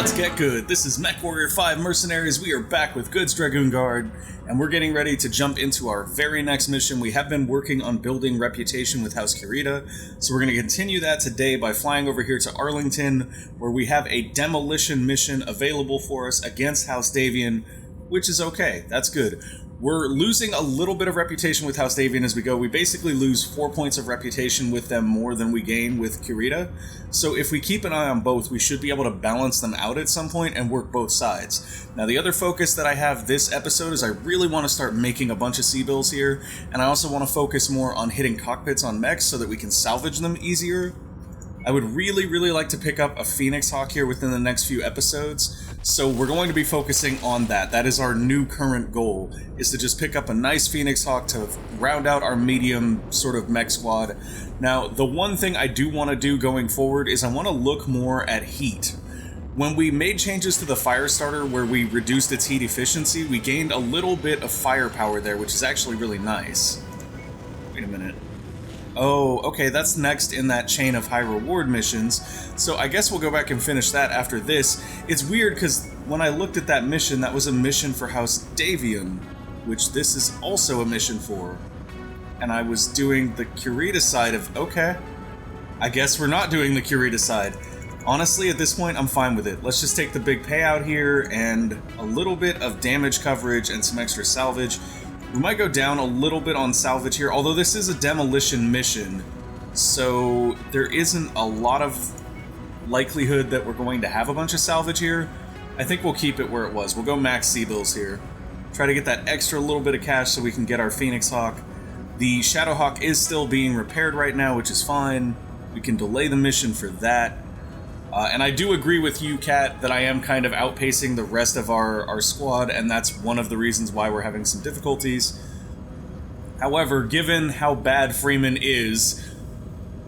Let's get good. This is MechWarrior 5 Mercenaries. We are back with Goods Dragoon Guard, and we're getting ready to jump into our very next mission. We have been working on building reputation with House Kurita, so we're going to continue that today by flying over here to Arlington, where we have a demolition mission available for us against House Davian, which is okay. That's good. We're losing a little bit of reputation with House Davian as we go. We basically lose 4 points of reputation with them more than we gain with Kurita. So if we keep an eye on both, we should be able to balance them out at some point and work both sides. Now, the other focus that I have this episode is I really want to start making a bunch of C-bills here, and I also want to focus more on hitting cockpits on mechs so that we can salvage them easier. I would really like to pick up a Phoenix Hawk here within the next few episodes, so we're going to be focusing on that. That is our new current goal, is to just pick up a nice Phoenix Hawk to round out our medium sort of mech squad. Now, the one thing I do want to do going forward is I want to look more at heat. When we made changes to the fire starter where we reduced its heat efficiency, we gained a little bit of firepower there, which is actually really nice. Wait a minute. Oh, okay, that's next in that chain of high reward missions, so I guess we'll go back and finish that after this. It's weird, because when I looked at that mission, that was a mission for House Davian, which this is also a mission for. And I was doing the Kurita side of, okay, I guess we're not doing the Kurita side. Honestly, at this point, I'm fine with it. Let's just take the big payout here, and a little bit of damage coverage and some extra salvage. We might go down a little bit on salvage here, although this is a demolition mission, so there isn't a lot of likelihood that we're going to have a bunch of salvage here. I think we'll keep it where it was. We'll go max C-bills here. Try to get that extra little bit of cash so we can get our Phoenix Hawk. The Shadow Hawk is still being repaired right now, which is fine. We can delay the mission for that. And I do agree with you, Kat, that I am kind of outpacing the rest of our squad, and that's one of the reasons why we're having some difficulties. However, given how bad Freeman is,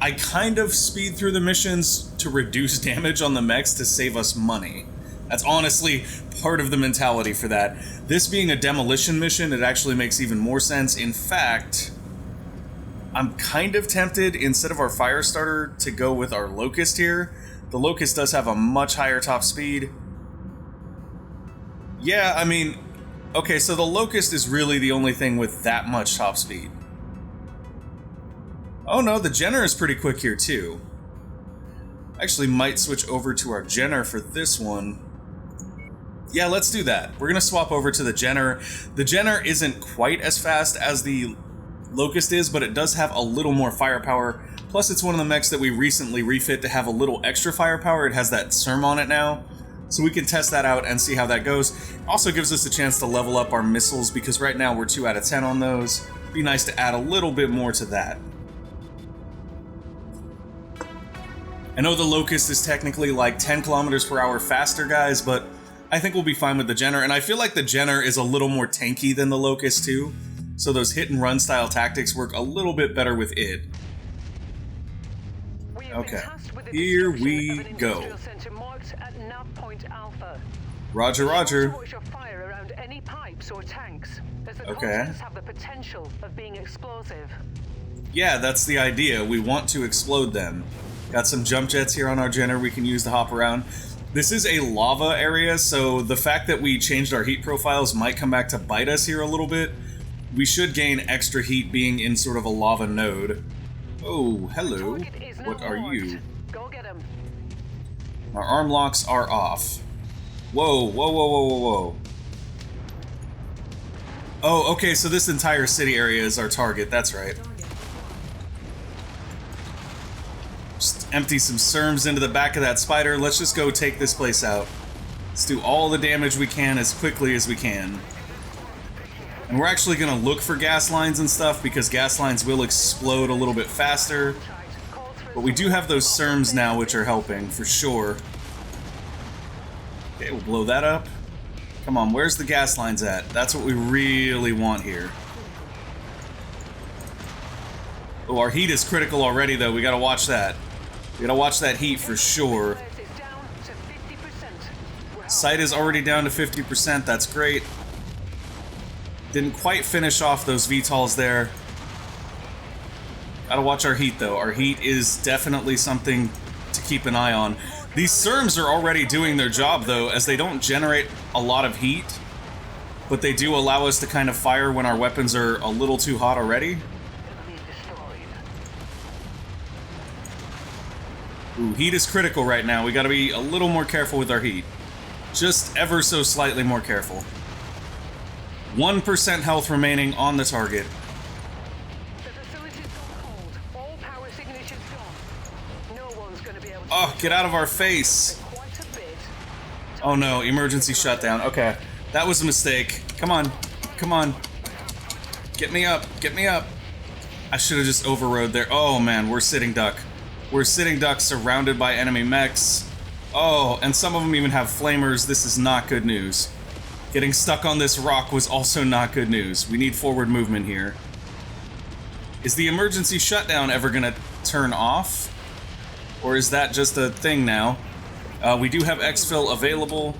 I kind of speed through the missions to reduce damage on the mechs to save us money. That's honestly part of the mentality for that. This being a demolition mission, it actually makes even more sense. In fact, I'm kind of tempted, instead of our fire starter, to go with our Locust here. The Locust does have a much higher top speed. Yeah, I mean, okay, so the Locust is really the only thing with that much top speed. Oh no, the Jenner is pretty quick here too. Actually might switch over to our Jenner for this one. Yeah, let's do that. We're gonna swap over to the Jenner. The Jenner isn't quite as fast as the Locust is, but it does have a little more firepower. Plus, it's one of the mechs that we recently refit to have a little extra firepower. It has that SERM on it now, so we can test that out and see how that goes. Also gives us a chance to level up our missiles, because right now we're 2 out of 10 on those. Be nice to add a little bit more to that. I know the Locust is technically like 10 kilometers per hour faster, guys, but I think we'll be fine with the Jenner, and I feel like the Jenner is a little more tanky than the Locust too, so those hit and run style tactics work a little bit better with it. Okay, here we go. Roger, roger. Okay. Yeah, that's the idea. We want to explode them. Got some jump jets here on our Jenner we can use to hop around. This is a lava area, so the fact that we changed our heat profiles might come back to bite us here a little bit. We should gain extra heat being in sort of a lava node. Oh, hello. What are you? Go get him. Our arm locks are off. Whoa, whoa, whoa, whoa, whoa, whoa. Oh, okay, so this entire city area is our target, that's right. Just empty some SERMs into the back of that spider. Let's just go take this place out. Let's do all the damage we can as quickly as we can. And we're actually going to look for gas lines and stuff, because gas lines will explode a little bit faster. But we do have those SERMs now, which are helping, for sure. Okay, we'll blow that up. Come on, where's the gas lines at? That's what we really want here. Oh, our heat is critical already, though. We gotta watch that. We gotta watch that heat for sure. Sight is already down to 50%. That's great. Didn't quite finish off those VTOLs there. Gotta watch our heat, though. Our heat is definitely something to keep an eye on. These SERMs are already doing their job, though, as they don't generate a lot of heat, but they do allow us to kind of fire when our weapons are a little too hot already. Ooh, heat is critical right now. We gotta be a little more careful with our heat. Just ever so slightly more careful. 1% health remaining on the target. Oh, get out of our face. Oh no, emergency shutdown. Okay, that was a mistake. Come on, come on. Get me up, get me up. I should have just overrode there. Oh man, we're sitting duck. We're sitting duck surrounded by enemy mechs. Oh, and some of them even have flamers. This is not good news. Getting stuck on this rock was also not good news. We need forward movement here. Is the emergency shutdown ever gonna turn off? Or is that just a thing now? We do have exfil available.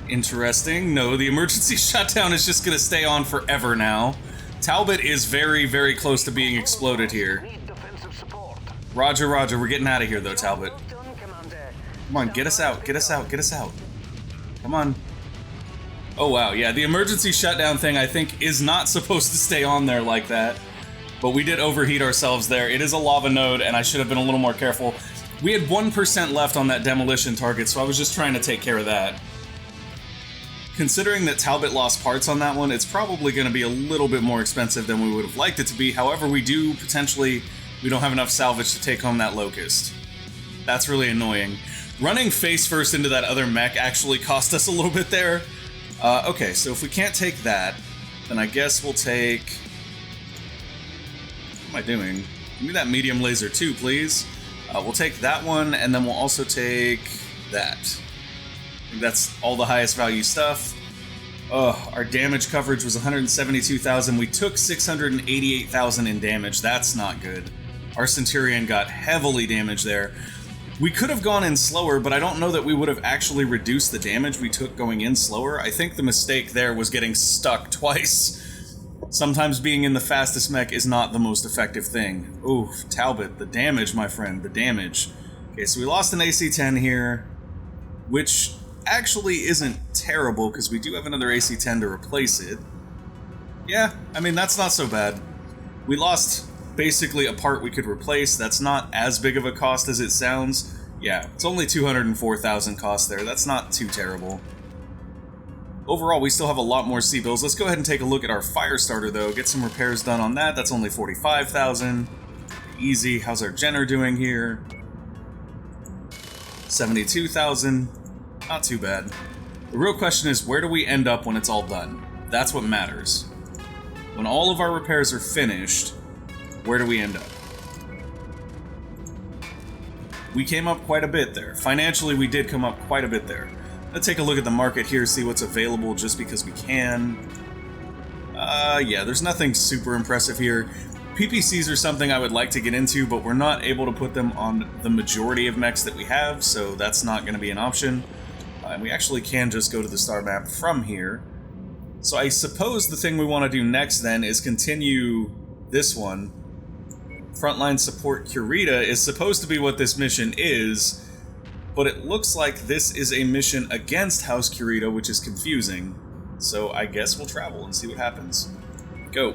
Interesting. No, the emergency shutdown is just gonna stay on forever now. Talbot is very, very close to being exploded here. Roger, roger. We're getting out of here, though, Talbot. Come on, get us out, get us out, get us out. Come on. Oh, wow, yeah, the emergency shutdown thing, I think, is not supposed to stay on there like that. But we did overheat ourselves there. It is a lava node, and I should have been a little more careful. We had 1% left on that demolition target, so I was just trying to take care of that. Considering that Talbot lost parts on that one, it's probably going to be a little bit more expensive than we would have liked it to be. However, we don't have enough salvage to take home that Locust. That's really annoying. Running face first into that other mech actually cost us a little bit there. Okay, so if we can't take that, then I guess we'll take... What am I doing? Give me that medium laser too, please. We'll take that one, and then we'll also take that. I think that's all the highest value stuff. Our damage coverage was 172,000. We took 688,000 in damage. That's not good. Our Centurion got heavily damaged there. We could have gone in slower, but I don't know that we would have actually reduced the damage we took going in slower. I think the mistake there was getting stuck twice. Sometimes being in the fastest mech is not the most effective thing. Oof, Talbot, the damage, my friend, the damage. Okay, so we lost an AC-10 here, which actually isn't terrible, because we do have another AC-10 to replace it. Yeah, I mean, that's not so bad. We lost basically a part we could replace. That's not as big of a cost as it sounds. Yeah, it's only 204,000 cost there. That's not too terrible. Overall, we still have a lot more C-bills. Let's go ahead and take a look at our fire starter, though. Get some repairs done on that. That's only 45,000. Easy. How's our Jenner doing here? 72,000. Not too bad. The real question is, where do we end up when it's all done? That's what matters. When all of our repairs are finished, where do we end up? We came up quite a bit there. Financially, we did come up quite a bit there. Let's take a look at the market here, see what's available just because we can. Yeah, there's nothing super impressive here. PPCs are something I would like to get into, but we're not able to put them on the majority of mechs that we have, so that's not going to be an option. And we actually can just go to the star map from here. So I suppose the thing we want to do next then is continue this one. Frontline support Kurita is supposed to be what this mission is, but it looks like this is a mission against House Kurita, which is confusing. So I guess we'll travel and see what happens. Go.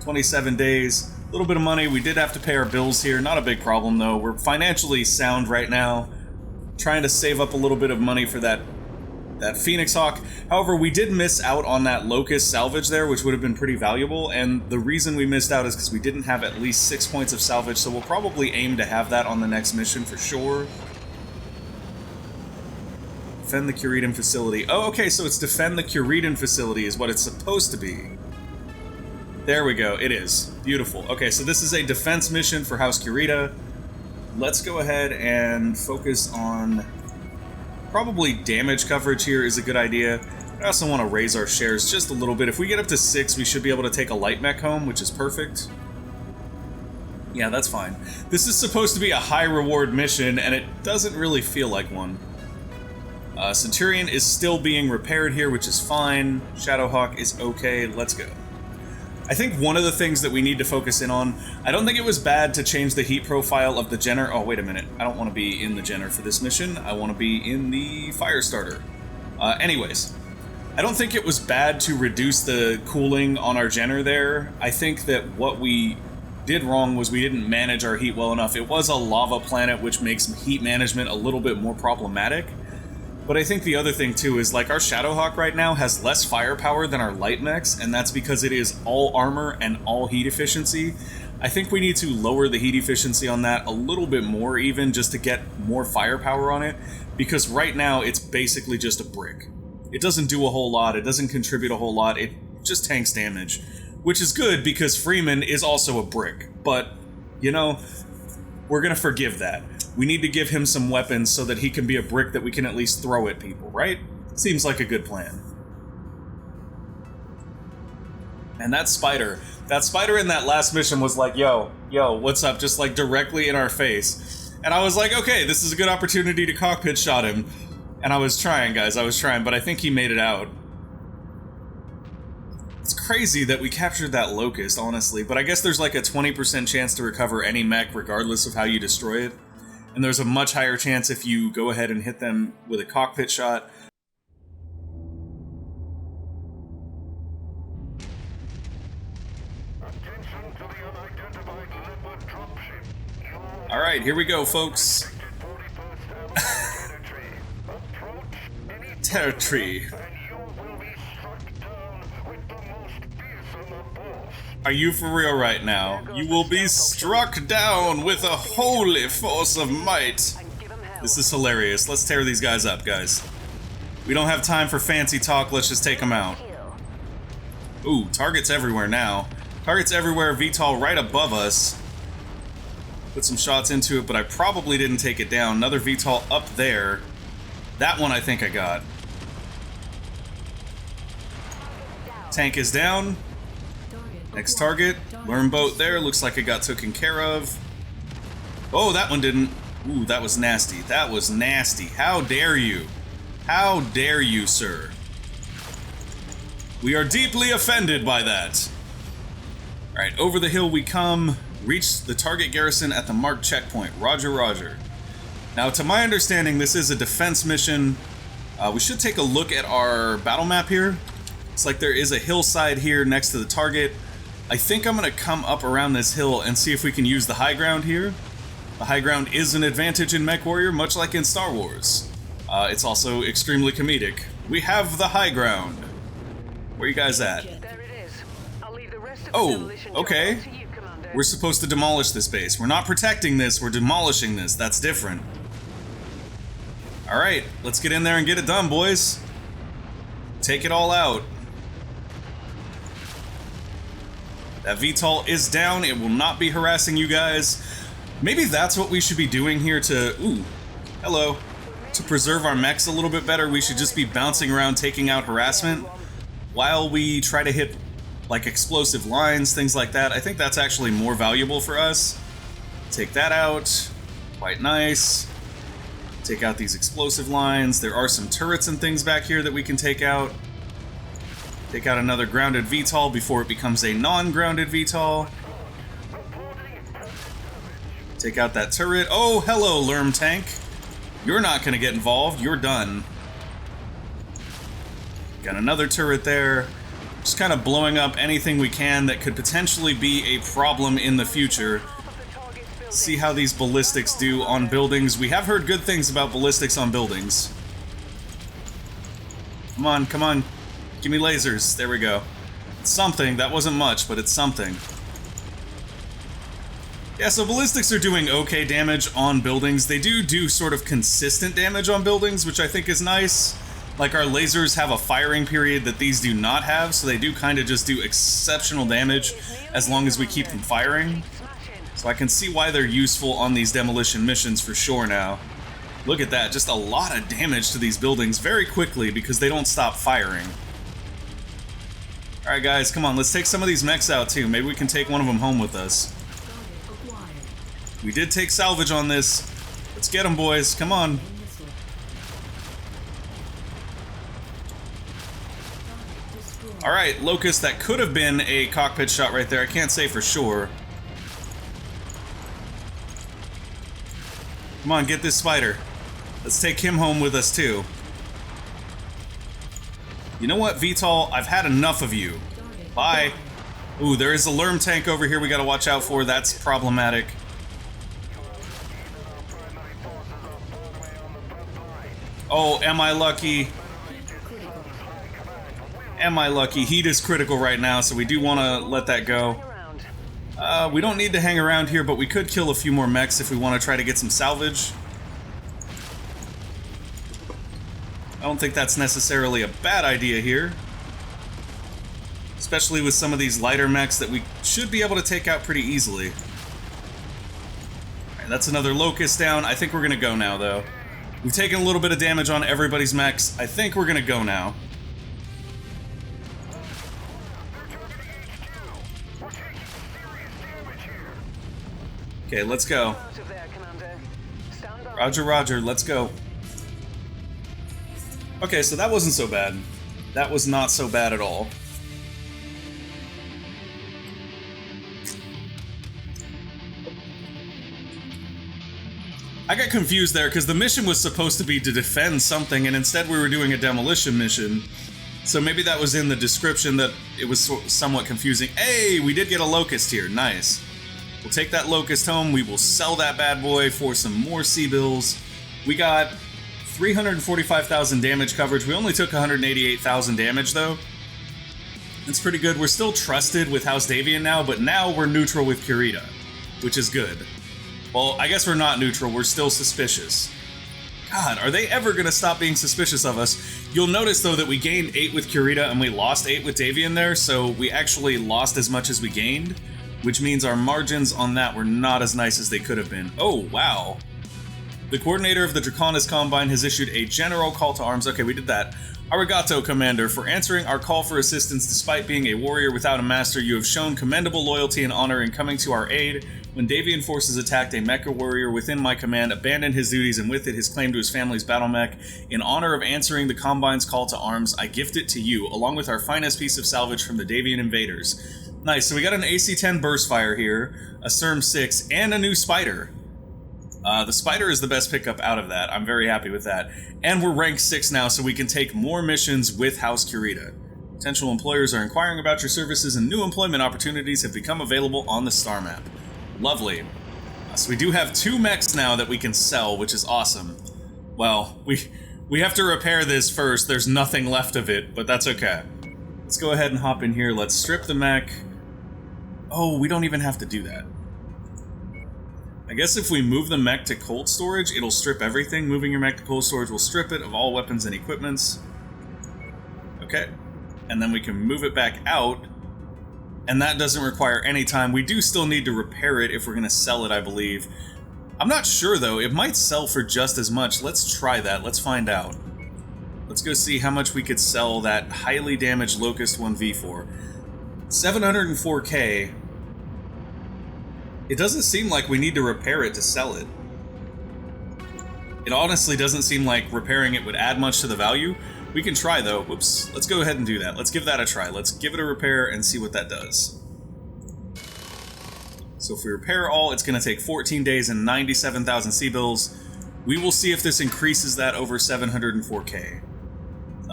27 days, a little bit of money. We did have to pay our bills here, not a big problem though. We're financially sound right now, trying to save up a little bit of money for that Phoenix Hawk. However, we did miss out on that Locust salvage there, which would have been pretty valuable, and the reason we missed out is because we didn't have at least 6 points of salvage, so we'll probably aim to have that on the next mission for sure. Defend the Kuritan facility. Oh, okay, so it's defend the Kuritan facility is what it's supposed to be. There we go, it is. Beautiful. Okay, so this is a defense mission for House Kurita. Let's go ahead and focus on... Probably damage coverage here is a good idea. I also want to raise our shares just a little bit. If we get up to 6, we should be able to take a light mech home, which is perfect. Yeah, that's fine. This is supposed to be a high reward mission, and it doesn't really feel like one. Centurion is still being repaired here, which is fine. Shadowhawk is okay. Let's go. I think one of the things that we need to focus in on, I don't think it was bad to change the heat profile of the Jenner. Oh, wait a minute. I don't want to be in the Jenner for this mission. I want to be in the Firestarter. Anyways, I don't think it was bad to reduce the cooling on our Jenner there. I think that what we did wrong was we didn't manage our heat well enough. It was a lava planet, which makes heat management a little bit more problematic. But I think the other thing, too, is, like, our Shadowhawk right now has less firepower than our light mechs, and that's because it is all armor and all heat efficiency. I think we need to lower the heat efficiency on that a little bit more, even, just to get more firepower on it, because right now it's basically just a brick. It doesn't do a whole lot, it doesn't contribute a whole lot, it just tanks damage. Which is good, because Freeman is also a brick, but, you know, we're gonna forgive that. We need to give him some weapons so that he can be a brick that we can at least throw at people, right? Seems like a good plan. And that spider in that last mission was like, yo, what's up? Just like directly in our face. And I was like, okay, this is a good opportunity to cockpit shot him. And I was trying, guys, but I think he made it out. It's crazy that we captured that Locust, honestly, but I guess there's like a 20% chance to recover any mech regardless of how you destroy it. And there's a much higher chance if you go ahead and hit them with a cockpit shot. Alright, here we go, folks. Territory. Are you for real right now? You will be struck down with a holy force of might. This is hilarious. Let's tear these guys up, guys. We don't have time for fancy talk. Let's just take them out. Ooh, targets everywhere now. Targets everywhere. VTOL right above us. Put some shots into it, but I probably didn't take it down. Another VTOL up there. That one I think I got. Tank is down. Next target, Learn boat there, looks like it got taken care of. Oh, that one didn't. Ooh, that was nasty. That was nasty. How dare you? How dare you, sir? We are deeply offended by that. Alright, over the hill we come. Reach the target garrison at the marked checkpoint. Roger, roger. Now, to my understanding, this is a defense mission. We should take a look at our battle map here. It's like there is a hillside here next to the target. I think I'm going to come up around this hill and see if we can use the high ground here. The high ground is an advantage in MechWarrior, much like in Star Wars. It's also extremely comedic. We have the high ground. Where you guys at? There it is. I'll leave the rest of the Oh, okay. to you, Commander. We're supposed to demolish this base. We're not protecting this, we're demolishing this. That's different. Alright, let's get in there and get it done, boys. Take it all out. That VTOL is down. It will not be harassing you guys. Maybe that's what we should be doing here to... Ooh, hello. To preserve our mechs a little bit better, we should just be bouncing around taking out harassment while we try to hit, like, explosive lines, things like that. I think that's actually more valuable for us. Take that out. Quite nice. Take out these explosive lines. There are some turrets and things back here that we can take out. Take out another grounded VTOL before it becomes a non-grounded VTOL. Take out that turret. Oh, hello, Lerm tank. You're not going to get involved. You're done. Got another turret there. Just kind of blowing up anything we can that could potentially be a problem in the future. See how these ballistics do on buildings. We have heard good things about ballistics on buildings. Come on, come on. Give me lasers. There we go. It's something. That wasn't much, but it's something. Yeah, so ballistics are doing okay damage on buildings. They do sort of consistent damage on buildings, which I think is nice. Like, our lasers have a firing period that these do not have, so they do kind of just do exceptional damage as long as we keep them firing. So I can see why they're useful on these demolition missions for sure now. Look at that, just a lot of damage to these buildings very quickly because they don't stop firing. Alright guys, come on, let's take some of these mechs out too. Maybe we can take one of them home with us. We did take salvage on this. Let's get them, boys. Come on. Alright, Locust, that could have been a cockpit shot right there. I can't say for sure. Come on, get this spider. Let's take him home with us, too. You know what, VTOL? I've had enough of you. Bye. Ooh, there is a Lerm tank over here we gotta watch out for. That's problematic. Oh, am I lucky? Am I lucky? Heat is critical right now, so we do want to let that go. We don't need to hang around here, but we could kill a few more mechs if we want to try to get some salvage. I don't think that's necessarily a bad idea here. Especially with some of these lighter mechs that we should be able to take out pretty easily. Alright, that's another Locust down. I think we're going to go now, though. We've taken a little bit of damage on everybody's mechs. I think we're going to go now. Okay, let's go. Roger, roger, let's go. Okay, so that wasn't so bad. That was not so bad at all. I got confused there because the mission was supposed to be to defend something, and instead we were doing a demolition mission. So maybe that was in the description that it was somewhat confusing. Hey, we did get a Locust here. Nice. We'll take that Locust home. We will sell that bad boy for some more C-bills. We got 345,000 damage coverage. We only took 188,000 damage, though. That's pretty good. We're still trusted with House Davian now, but now we're neutral with Kurita, which is good. Well, I guess we're not neutral. We're still suspicious. God, are they ever going to stop being suspicious of us? You'll notice, though, that we gained 8 with Kurita and we lost 8 with Davian there, so we actually lost as much as we gained, which means our margins on that were not as nice as they could have been. Oh, wow. The coordinator of the Draconis Combine has issued a general call to arms. Okay, we did that. Arigato, Commander, for answering our call for assistance despite being a warrior without a master. You have shown commendable loyalty and honor in coming to our aid. When Davian forces attacked, a Mechwarrior within my command abandoned his duties and with it his claim to his family's BattleMech. In honor of answering the Combine's call to arms, I gift it to you, along with our finest piece of salvage from the Davian invaders. Nice, so we got an AC-10 burst fire here, a CERM 6, and a new Spider. The Spider is the best pickup out of that. I'm very happy with that. And we're rank 6 now, so we can take more missions with House Kurita. Potential employers are inquiring about your services, and new employment opportunities have become available on the star map. Lovely. So we do have 2 mechs now that we can sell, which is awesome. Well, we have to repair this first. There's nothing left of it, but that's okay. Let's go ahead and hop in here. Let's strip the mech. Oh, we don't even have to do that. I guess if we move the mech to cold storage, it'll strip everything. Moving your mech to cold storage will strip it of all weapons and equipments. Okay. And then we can move it back out. And that doesn't require any time. We do still need to repair it if we're going to sell it, I believe. I'm not sure, though. It might sell for just as much. Let's try that. Let's find out. Let's go see how much we could sell that highly damaged Locust 1V for. 704k. It doesn't seem like we need to repair it to sell it. It honestly doesn't seem like repairing it would add much to the value. We can try, though. Whoops. Let's go ahead and do that. Let's give that a try. Let's give it a repair and see what that does. So if we repair all, it's going to take 14 days and 97,000 C-bills. We will see if this increases that over 704k.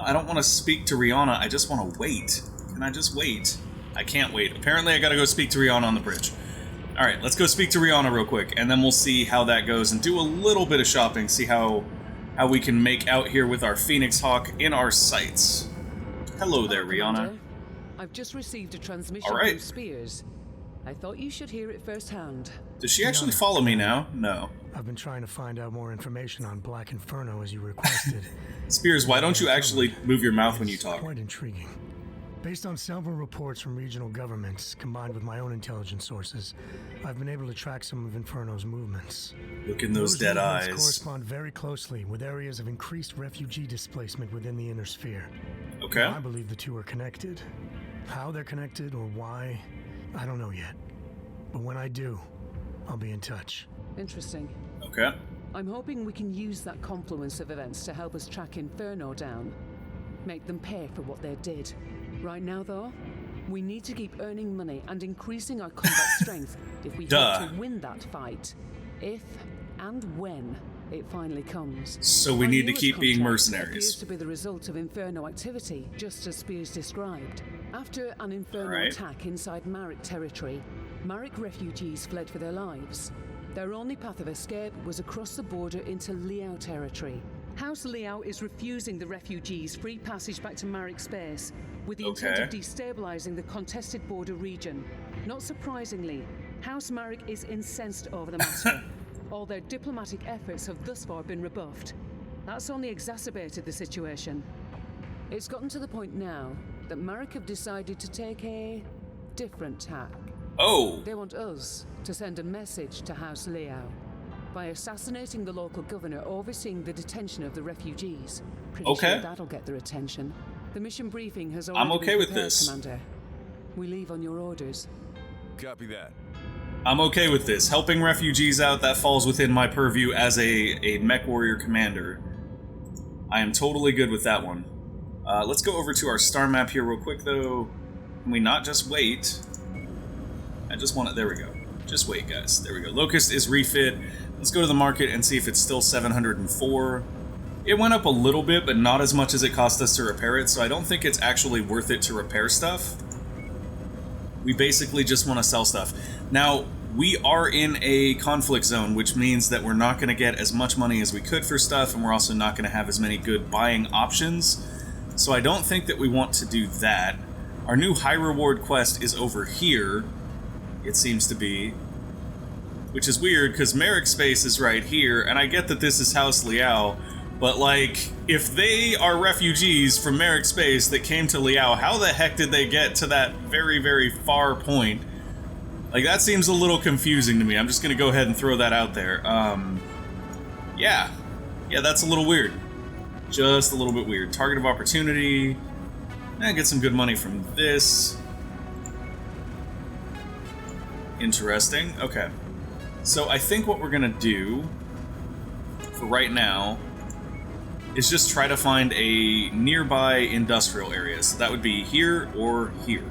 I don't want to speak to Rihanna. I just want to wait. Can I just wait? I can't wait. Apparently I gotta go speak to Rihanna on the bridge. Alright, let's go speak to Rihanna real quick, and then we'll see how that goes and do a little bit of shopping, see how we can make out here with our Phoenix Hawk in our sights. Hello there, Rihanna. Commander. I've just received a transmission from Spears. I thought you should hear it firsthand. Does she actually follow me now? No. I've been trying to find out more information on Black Inferno as you requested. Spears, why don't you actually move your mouth when you talk? Quite intriguing. Based on several reports from regional governments, combined with my own intelligence sources, I've been able to track some of Inferno's movements. Look in those dead eyes. Correspond very closely with areas of increased refugee displacement within the inner sphere. Okay. I believe the two are connected. How they're connected or why, I don't know yet. But when I do, I'll be in touch. Interesting. Okay. I'm hoping we can use that confluence of events to help us track Inferno down. Make them pay for what they did. Right now, though, we need to keep earning money and increasing our combat strength if we Duh. hope to win that fight. If and when it finally comes. So we Our need to newest keep being contract mercenaries. appears to be the result of Inferno activity, just as Spears described. After an Inferno Alright. attack inside Marek territory, Marek refugees fled for their lives. Their only path of escape was across the border into Liao territory. House Liao is refusing the refugees free passage back to Marek space, with the intent of destabilizing the contested border region. Not surprisingly, House Marek is incensed over the matter. All their diplomatic efforts have thus far been rebuffed. That's only exacerbated the situation. It's gotten to the point now that Marek have decided to take a different tack. Oh! They want us to send a message to House Liao by assassinating the local governor overseeing the detention of the refugees. Pretty sure that'll get their attention. The mission briefing has already I'm okay been with prepared, this. Commander. We leave on your orders. Copy that. I'm okay with this. Helping refugees out, that falls within my purview as a MechWarrior commander. I am totally good with that one. Let's go over to our star map here real quick, though. Can we not just wait? I just want it. There we go. Just wait, guys. There we go. Locust is refit. Let's go to the market and see if it's still 704. It went up a little bit, but not as much as it cost us to repair it, so I don't think it's actually worth it to repair stuff. We basically just want to sell stuff. Now, we are in a conflict zone, which means that we're not going to get as much money as we could for stuff, and we're also not going to have as many good buying options. So I don't think that we want to do that. Our new high reward quest is over here, it seems to be. Which is weird, because Marek Space is right here, and I get that this is House Liao, but like, if they are refugees from Marek Space that came to Liao, how the heck did they get to that very, very far point? Like, that seems a little confusing to me. I'm just gonna go ahead and throw that out there. Yeah, that's a little weird. Just a little bit weird. Target of opportunity. Get some good money from this. Interesting. Okay. So I think what we're gonna do for right now is just try to find a nearby industrial area. So that would be here or here.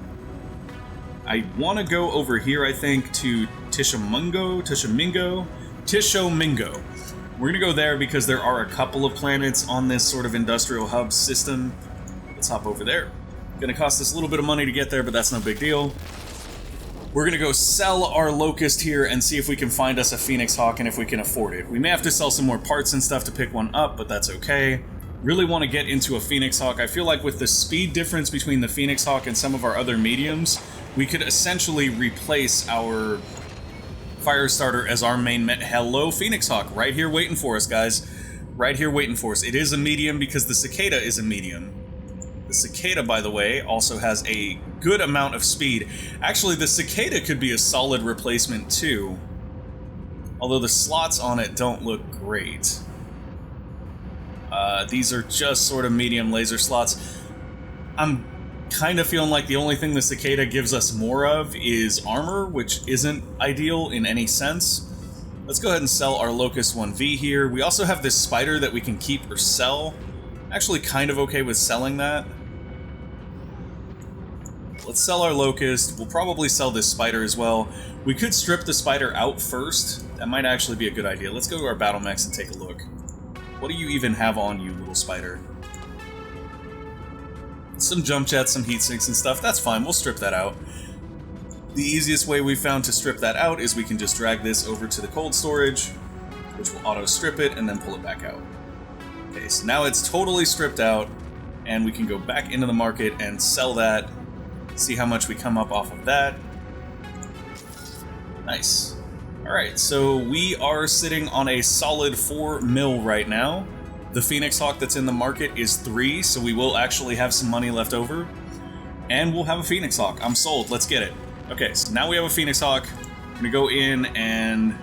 I want to go over here, I think, to Tishomingo. We're going to go there because there are a couple of planets on this sort of industrial hub system. Let's hop over there. Going to cost us a little bit of money to get there, but that's no big deal. We're going to go sell our Locust here and see if we can find us a Phoenix Hawk and if we can afford it. We may have to sell some more parts and stuff to pick one up, but that's okay. Really want to get into a Phoenix Hawk. I feel like with the speed difference between the Phoenix Hawk and some of our other mediums, we could essentially replace our Firestarter as our main Hello, Phoenix Hawk. Right here waiting for us, guys. Right here waiting for us. It is a medium because the Cicada is a medium. The Cicada, by the way, also has a good amount of speed. Actually, the Cicada could be a solid replacement, too. Although the slots on it don't look great. These are just sort of medium laser slots. I'm kind of feeling like the only thing the Cicada gives us more of is armor, which isn't ideal in any sense. Let's go ahead and sell our Locust 1V here. We also have this Spider that we can keep or sell. Actually kind of okay with selling that. Let's sell our Locust. We'll probably sell this Spider as well. We could strip the Spider out first. That might actually be a good idea. Let's go to our BattleMechs and take a look. What do you even have on you, little Spider? Some jump jets, some heat sinks and stuff. That's fine. We'll strip that out. The easiest way we found to strip that out is we can just drag this over to the cold storage, which will auto-strip it and then pull it back out. Okay, so now it's totally stripped out, and we can go back into the market and sell that. See how much we come up off of that. Nice. Alright, so we are sitting on a solid 4 mil right now. The Phoenix Hawk that's in the market is 3, so we will actually have some money left over. And we'll have a Phoenix Hawk. I'm sold. Let's get it. Okay, so now we have a Phoenix Hawk. I'm going to go in and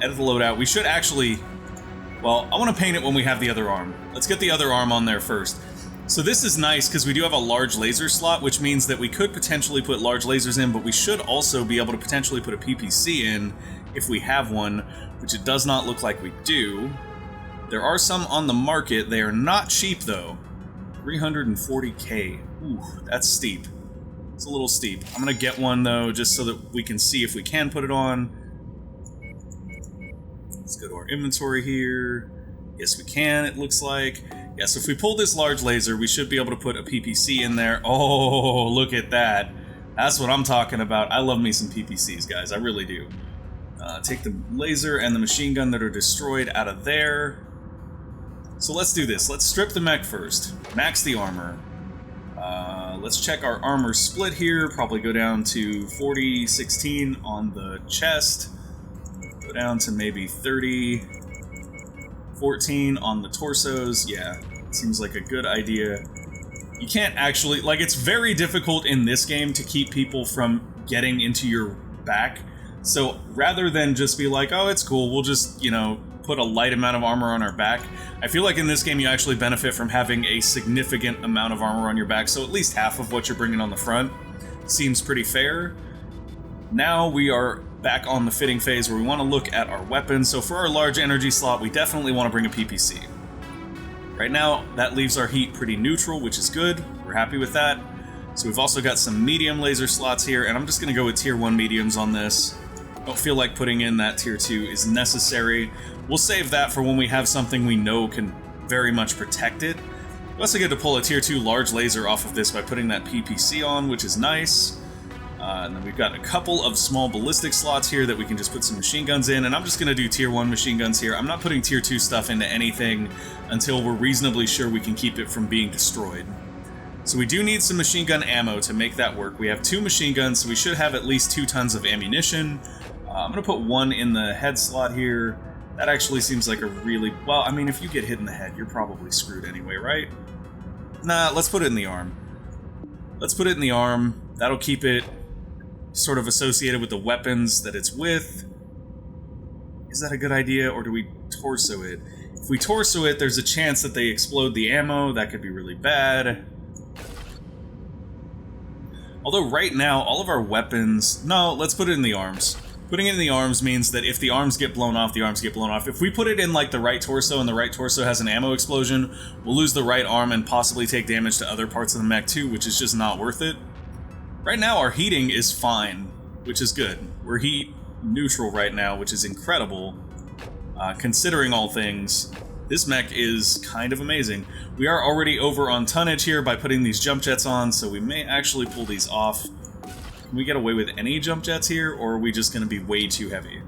edit the loadout. We should actually... Well, I want to paint it when we have the other arm. Let's get the other arm on there first. So this is nice because we do have a large laser slot, which means that we could potentially put large lasers in, but we should also be able to potentially put a PPC in if we have one, which it does not look like we do. There are some on the market. They are not cheap, though. 340k. Ooh, that's steep. It's a little steep. I'm gonna get one, though, just so that we can see if we can put it on. Let's go to our inventory here. Yes, we can, it looks like. Yeah, so if we pull this large laser, we should be able to put a PPC in there. Oh, look at that. That's what I'm talking about. I love me some PPCs, guys. I really do. Take the laser and the machine gun that are destroyed out of there. So let's do this. Let's strip the mech first. Max the armor. Let's check our armor split here. Probably go down to 40-16 on the chest. Go down to maybe 30-14 on the torsos. Yeah, seems like a good idea. You can't actually... Like, it's very difficult in this game to keep people from getting into your back. So rather than just be like, oh, it's cool, we'll just, you know, put a light amount of armor on our back, I feel like in this game you actually benefit from having a significant amount of armor on your back, so at least half of what you're bringing on the front seems pretty fair. Now we are back on the fitting phase where we want to look at our weapons. So for our large energy slot, we definitely want to bring a PPC. Right now, that leaves our heat pretty neutral, which is good. We're happy with that. So we've also got some medium laser slots here, and I'm just going to go with tier 1 mediums on this. Don't feel like putting in that tier 2 is necessary. We'll save that for when we have something we know can very much protect it. We also get to pull a tier 2 large laser off of this by putting that PPC on, which is nice. And then we've got a couple of small ballistic slots here that we can just put some machine guns in, and I'm just going to do tier 1 machine guns here. I'm not putting tier 2 stuff into anything until we're reasonably sure we can keep it from being destroyed. So we do need some machine gun ammo to make that work. We have 2 machine guns, so we should have at least 2 tons of ammunition. I'm going to put 1 in the head slot here. That actually seems like a really... Well, I mean, if you get hit in the head, you're probably screwed anyway, right? Nah, let's put it in the arm. Let's put it in the arm. That'll keep it sort of associated with the weapons that it's with. Is that a good idea, or do we torso it? If we torso it, there's a chance that they explode the ammo. That could be really bad. Although right now, all of our weapons... No, let's put it in the arms. Putting it in the arms means that if the arms get blown off, the arms get blown off. If we put it in, like, the right torso and the right torso has an ammo explosion, we'll lose the right arm and possibly take damage to other parts of the mech too, which is just not worth it. Right now, our heating is fine, which is good. We're heat neutral right now, which is incredible. Considering all things, this mech is kind of amazing. We are already over on tonnage here by putting these jump jets on, so we may actually pull these off. Can we get away with any jump jets here, or are we just going to be way too heavy?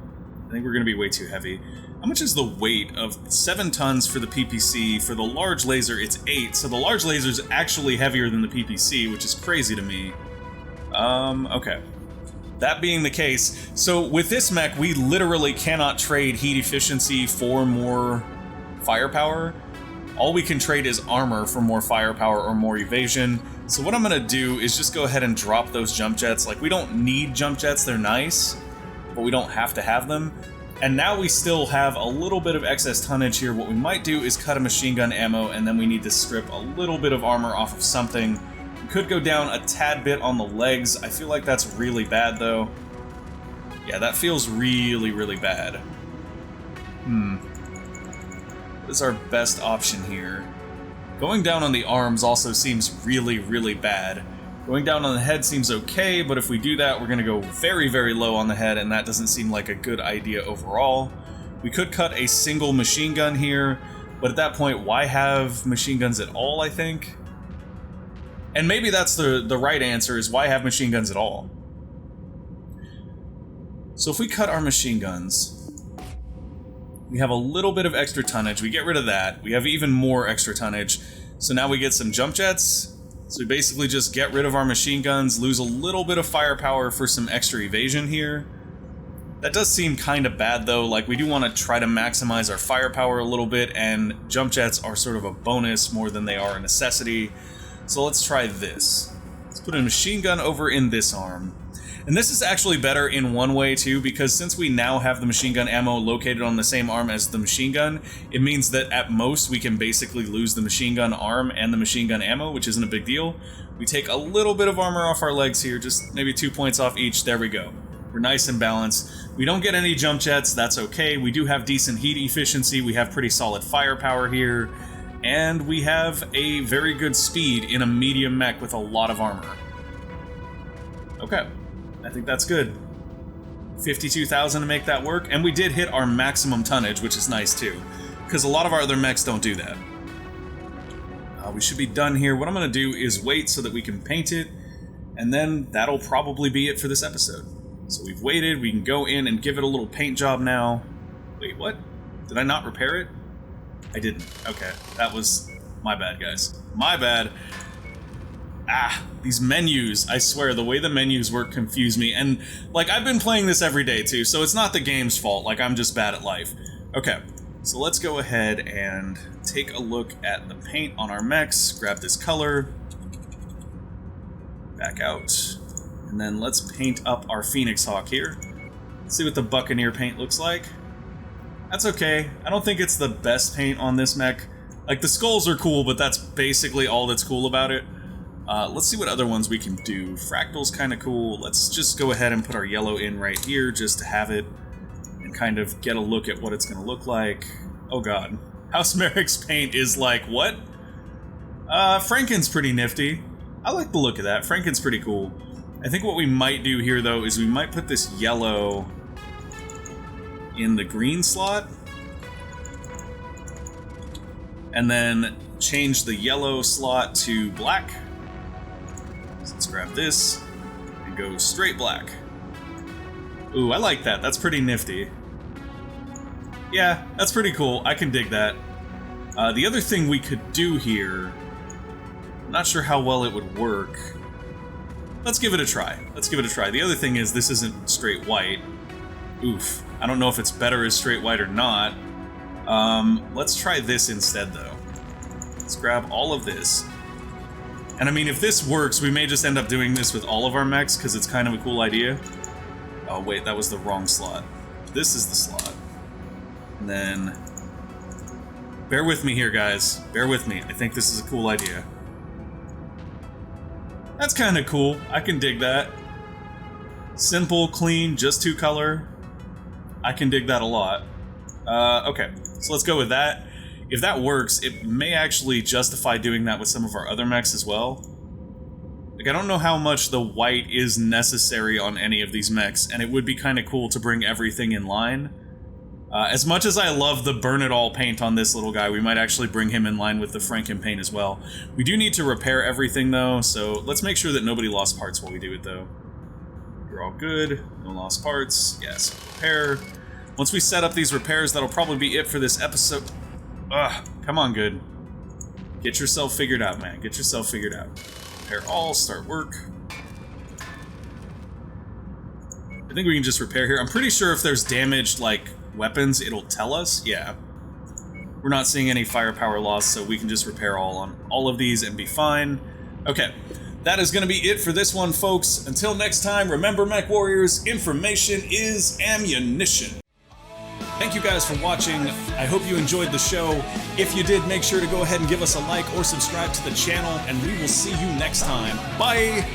I think we're going to be way too heavy. How much is the weight of 7 tons for the PPC? For the large laser, it's 8, so the large laser is actually heavier than the PPC, which is crazy to me. Okay. That being the case, so with this mech, we literally cannot trade heat efficiency for more firepower. All we can trade is armor for more firepower or more evasion. So what I'm gonna do is just go ahead and drop those jump jets. Like, we don't need jump jets, they're nice, but we don't have to have them. And now we still have a little bit of excess tonnage here. What we might do is cut a machine gun ammo, and then we need to strip a little bit of armor off of something. We could go down a tad bit on the legs. I feel like that's really bad, though. Yeah, that feels really, really bad. What is our best option here? Going down on the arms also seems really, really bad. Going down on the head seems okay, but if we do that, we're going to go very, very low on the head, and that doesn't seem like a good idea overall. We could cut a single machine gun here, but at that point, why have machine guns at all, I think? And maybe that's the right answer, is why have machine guns at all? So if we cut our machine guns, we have a little bit of extra tonnage. We get rid of that. We have even more extra tonnage. So now we get some jump jets. So we basically just get rid of our machine guns, lose a little bit of firepower for some extra evasion here. That does seem kind of bad, though. Like, we do want to try to maximize our firepower a little bit, and jump jets are sort of a bonus more than they are a necessity. So let's try this. Let's put a machine gun over in this arm. And this is actually better in one way, too, because since we now have the machine gun ammo located on the same arm as the machine gun, it means that at most we can basically lose the machine gun arm and the machine gun ammo, which isn't a big deal. We take a little bit of armor off our legs here, just maybe 2 points off each. There we go. We're nice and balanced. We don't get any jump jets, that's okay. We do have decent heat efficiency, we have pretty solid firepower here, And we have a very good speed in a medium mech with a lot of armor. Okay, I think that's good. 52,000 to make that work, and we did hit our maximum tonnage, which is nice too, because a lot of our other mechs don't do that. We should be done here. What I'm going to do is wait so that we can paint it, and then that'll probably be it for this episode. So we've waited, we can go in and give it a little paint job now. Wait, what? Did I not repair it? I didn't. Okay, that was my bad, guys. My bad. These menus, I swear, the way the menus work confuse me. And, like, I've been playing this every day, too, so it's not the game's fault. Like, I'm just bad at life. Okay, so let's go ahead and take a look at the paint on our mechs. Grab this color. Back out. And then let's paint up our Phoenix Hawk here. See what the Buccaneer paint looks like. That's okay. I don't think it's the best paint on this mech. Like, the skulls are cool, but that's basically all that's cool about it. Let's see what other ones we can do. Fractal's kind of cool. Let's just go ahead and put our yellow in right here just to have it and kind of get a look at what it's going to look like. Oh god. House Merrick's paint is like, what? Franken's pretty nifty. I like the look of that. Franken's pretty cool. I think what we might do here, though, is we might put this yellow in the green slot. And then change the yellow slot to black. So let's grab this and go straight black. Ooh, I like that. That's pretty nifty. Yeah, that's pretty cool. I can dig that. The other thing we could do here, I'm not sure how well it would work. Let's give it a try. Let's give it a try. The other thing is this isn't straight white. Oof. I don't know if it's better as straight white or not. Let's try this instead, though. Let's grab all of this. And I mean, if this works, we may just end up doing this with all of our mechs, because it's kind of a cool idea. Oh, wait, that was the wrong slot. This is the slot. And then... bear with me here, guys. Bear with me. I think this is a cool idea. That's kind of cool. I can dig that. Simple, clean, just two color. I can dig that a lot. Okay, so let's go with that. If that works, it may actually justify doing that with some of our other mechs as well. Like, I don't know how much the white is necessary on any of these mechs, and it would be kind of cool to bring everything in line. As much as I love the Burn It All paint on this little guy, we might actually bring him in line with the Franken paint as well. We do need to repair everything, though, so let's make sure that nobody lost parts while we do it, though. You're all good. No lost parts. Yes, repair. Once we set up these repairs, that'll probably be it for this episode. Ugh, come on, good. Get yourself figured out, man. Get yourself figured out. Repair all, start work. I think we can just repair here. I'm pretty sure if there's damaged, like, weapons, it'll tell us. Yeah. We're not seeing any firepower loss, so we can just repair all on all of these and be fine. Okay. That is going to be it for this one, folks. Until next time, remember, Mech Warriors, information is ammunition. Thank you guys for watching. I hope you enjoyed the show. If you did, make sure to go ahead and give us a like or subscribe to the channel, and we will see you next time. Bye!